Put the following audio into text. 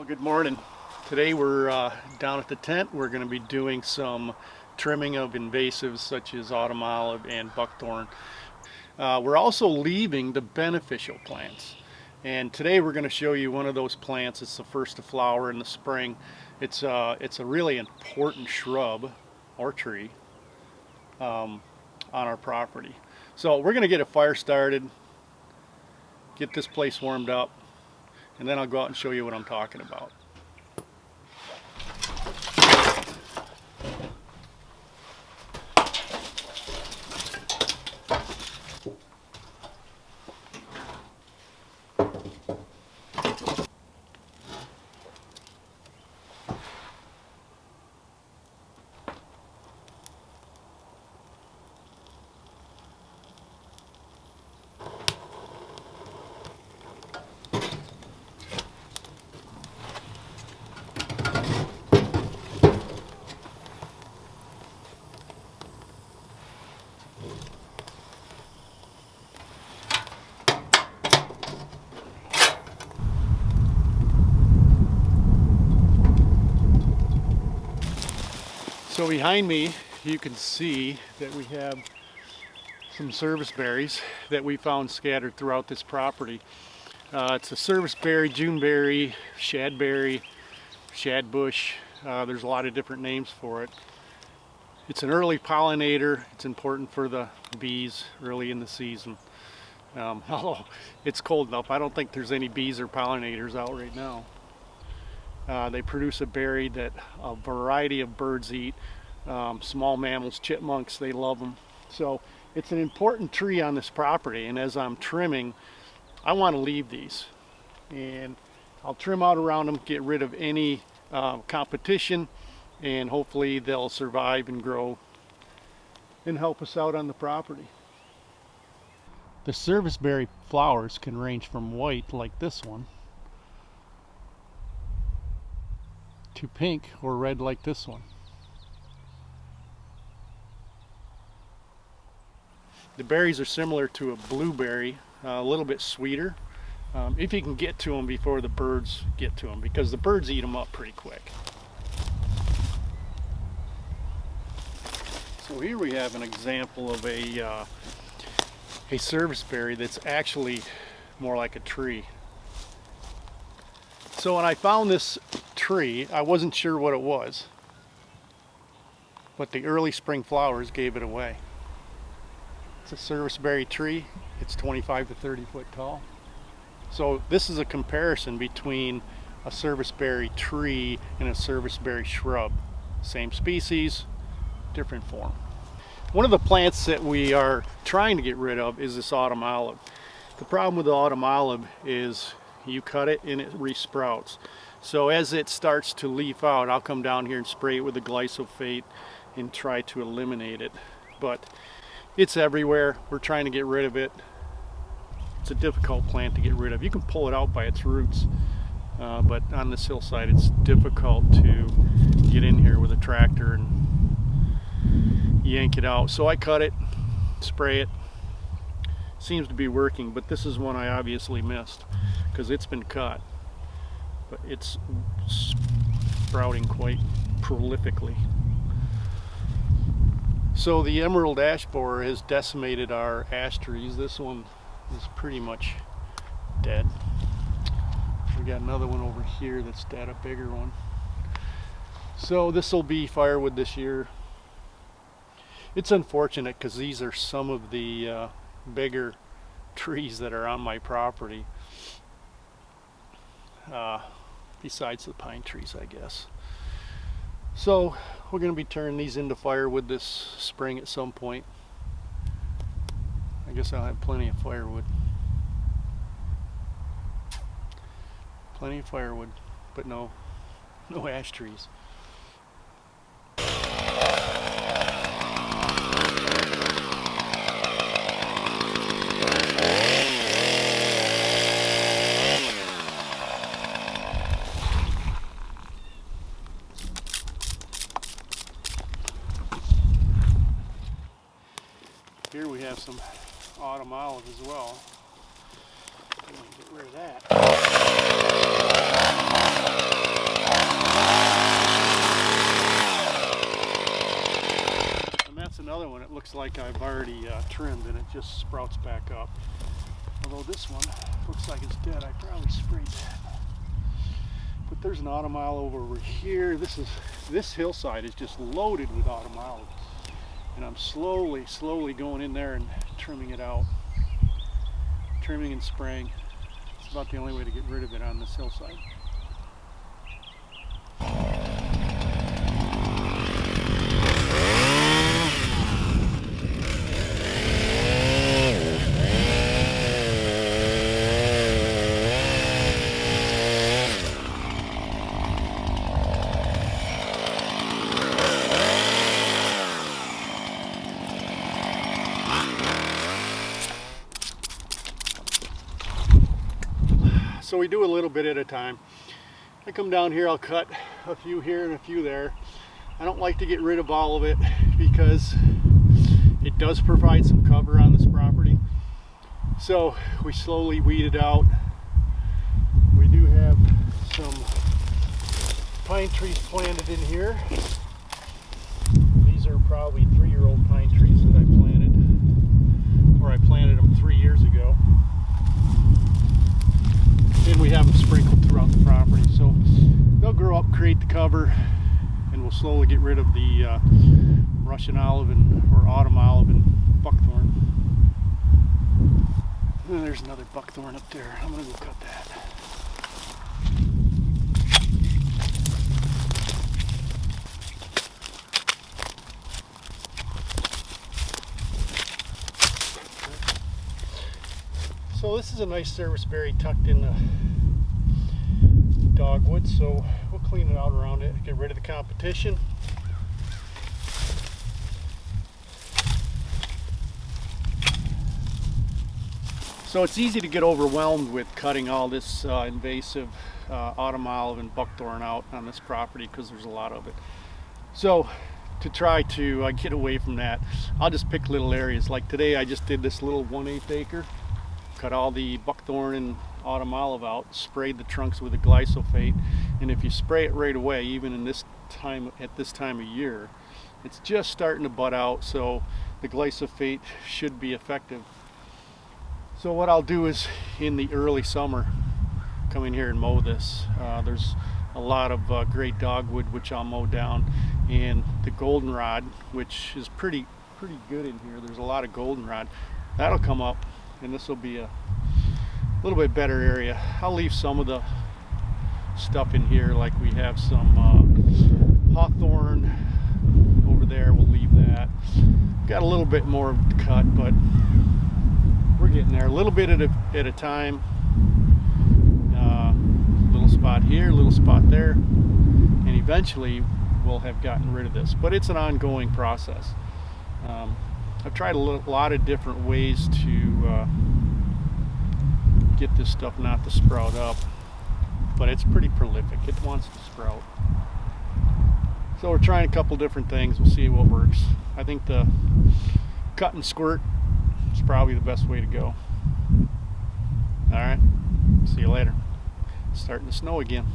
Good morning. Today we're down at the tent. We're going to be doing some trimming of invasives such as autumn olive and buckthorn. We're also leaving the beneficial plants. And today we're going to show you one of those plants. It's the first to flower in the spring. It's a really important shrub or tree on our property. So we're going to get a fire started, get this place warmed up, and then I'll go out and show you what I'm talking about. So behind me you can see that we have some serviceberries that we found scattered throughout this property. It's a serviceberry, juneberry, shadberry, shadbush. There's a lot of different names for it. It's an early pollinator. It's important for the bees early in the season. Although it's cold enough, I don't think there's any bees or pollinators out right now. They produce a berry that a variety of birds eat. Small mammals, chipmunks, they love them. So it's an important tree on this property, and as I'm trimming, I want to leave these. And I'll trim out around them, get rid of any competition, and hopefully they'll survive and grow and help us out on the property. The serviceberry flowers can range from white, like this one, to pink or red like this one. The berries are similar to a blueberry, a little bit sweeter, if you can get to them before the birds get to them, because the birds eat them up pretty quick. So here we have an example of a serviceberry that's actually more like a tree. So when I found this tree, I wasn't sure what it was, but the early spring flowers gave it away. It's a serviceberry tree. It's 25 to 30 foot tall. So this is a comparison between a serviceberry tree and a serviceberry shrub. Same species, different form. One of the plants that we are trying to get rid of is this autumn olive. The problem with the autumn olive is you cut it and it resprouts. So as it starts to leaf out, I'll come down here and spray it with a glyphosate and try to eliminate it. But it's everywhere. We're trying to get rid of it. It's a difficult plant to get rid of. You can pull it out by its roots, but on this hillside it's difficult to get in here with a tractor and yank it out. So I cut it, spray it. Seems to be working, but this is one I obviously missed because it's been cut, but it's sprouting quite prolifically. So the emerald ash borer has decimated our ash trees. This one is pretty much dead. We got another one over here that's dead, a bigger one. So this will be firewood this year. It's unfortunate because these are some of the bigger trees that are on my property, besides the pine trees, I guess. So we're going to be turning these into firewood this spring at some point. I guess I'll have plenty of firewood. Plenty of firewood, but no ash trees. Here we have some autumn olive as well. I'm going to get rid of that. looks like I've already trimmed and it just sprouts back up. Although this one looks like it's dead. I probably sprayed that. But there's an autumn olive over here. This hillside is just loaded with autumn olive. And I'm slowly going in there and trimming it out. Trimming and spraying. It's about the only way to get rid of it on this hillside. So we do a little bit at a time. I come down here, I'll cut a few here and a few there. I don't like to get rid of all of it because it does provide some cover on this property. So we slowly weed it out. We do have some pine trees planted in here. These are probably 3-year-old pine trees that I planted, or I planted them 3 years ago. And we have them sprinkled throughout the property, so they'll grow up, create the cover, and we'll slowly get rid of the Russian olive or autumn olive and buckthorn. And there's another buckthorn up there. I'm gonna go cut that. So this is a nice serviceberry tucked in the dogwood, so we'll clean it out around it, get rid of the competition. So it's easy to get overwhelmed with cutting all this invasive autumn olive and buckthorn out on this property because there's a lot of it. So to try to get away from that, I'll just pick little areas. Like today I just did this little 1/8 acre. Cut all the buckthorn and autumn olive out, sprayed the trunks with a glyphosate, and if you spray it right away, even in this time, at this time of year, it's just starting to bud out, so the glyphosate should be effective. So what I'll do is in the early summer come in here and mow this. There's a lot of great dogwood which I'll mow down, and the goldenrod, which is pretty good in here. There's a lot of goldenrod that'll come up, and this will be a little bit better area. I'll leave some of the stuff in here, like we have some hawthorn over there. We'll leave that. Got a little bit more to cut, but we're getting there. A little bit at a time. Little spot here, little spot there, and eventually we'll have gotten rid of this. But it's an ongoing process. I've tried a lot of different ways to get this stuff not to sprout up, but it's pretty prolific. It wants to sprout. So we're trying a couple different things. We'll see what works. I think the cut and squirt is probably the best way to go. All right, see you later. It's starting to snow again.